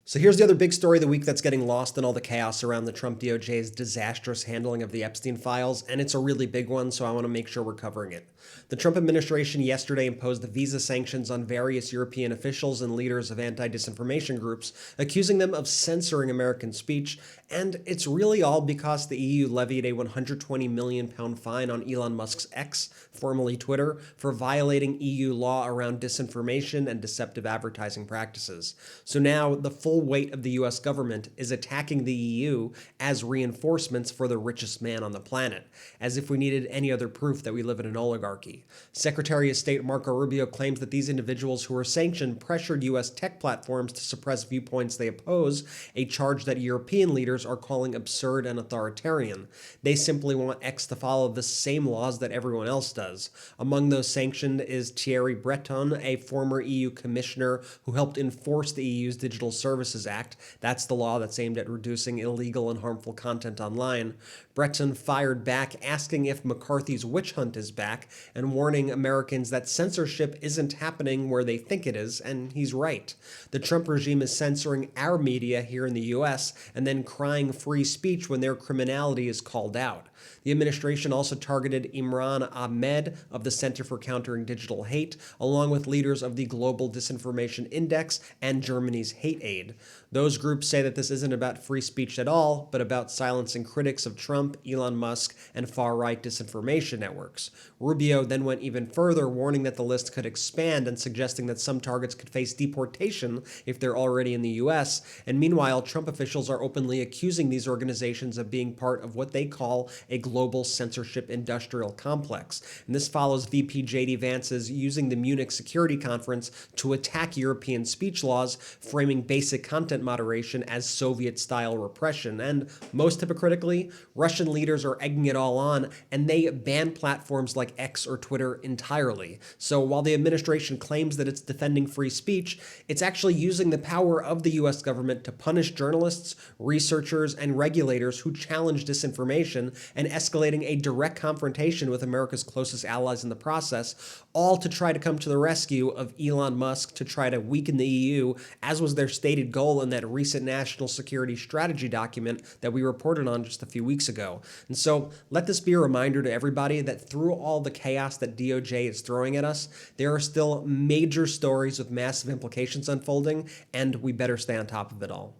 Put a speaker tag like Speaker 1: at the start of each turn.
Speaker 1: So here's the other big story of the week that's getting lost in all the chaos around the Trump DOJ's disastrous handling of the Epstein files, and it's a really big one, so I want to make sure we're covering it. The Trump administration yesterday imposed the visa sanctions on various European officials and leaders of anti-disinformation groups, accusing them of censoring American speech, and it's really all because the EU levied a £120 million fine on Elon Musk's X, formerly Twitter, for violating EU law around disinformation and deceptive advertising practices. So now the full weight of the US government is attacking the EU as reinforcements for the richest man on the planet, as if we needed any other proof that we live in an oligarchy. Secretary of State Marco Rubio claims that these individuals who were sanctioned pressured US tech platforms to suppress viewpoints they oppose, a charge that European leaders are calling absurd and authoritarian. They simply want X to follow the same laws that everyone else does. Among those sanctioned is Thierry Breton, a former EU commissioner who helped enforce the EU's Digital Services Act. That's the law that's aimed at reducing illegal and harmful content online. Breton fired back, asking if McCarthy's witch hunt is back, and warning Americans that censorship isn't happening where they think it is, and he's right. The Trump regime is censoring our media here in the US and then crying free speech when their criminality is called out. The administration also targeted Imran Ahmed of the Center for Countering Digital Hate, along with leaders of the Global Disinformation Index and Germany's Hate Aid. Those groups say that this isn't about free speech at all, but about silencing critics of Trump, Elon Musk, and far-right disinformation networks. Rubio then went even further, warning that the list could expand and suggesting that some targets could face deportation if they're already in the US. And meanwhile, Trump officials are openly accusing these organizations of being part of what they call a global censorship industrial complex. And this follows VP J.D. Vance's using the Munich Security Conference to attack European speech laws, framing basic content moderation as Soviet-style repression. And most hypocritically, Russian leaders are egging it all on, and they ban platforms like X or Twitter entirely. So while the administration claims that it's defending free speech, it's actually using the power of the US government to punish journalists, researchers, and regulators who challenge disinformation and escalating a direct confrontation with America's closest allies in the process, all to try to come to the rescue of Elon Musk to try to weaken the EU, as was their stated goal in that recent national security strategy document that we reported on just a few weeks ago. And so let this be a reminder to everybody that through all the chaos that DOJ is throwing at us, there are still major stories with massive implications unfolding, and we better stay on top of it all.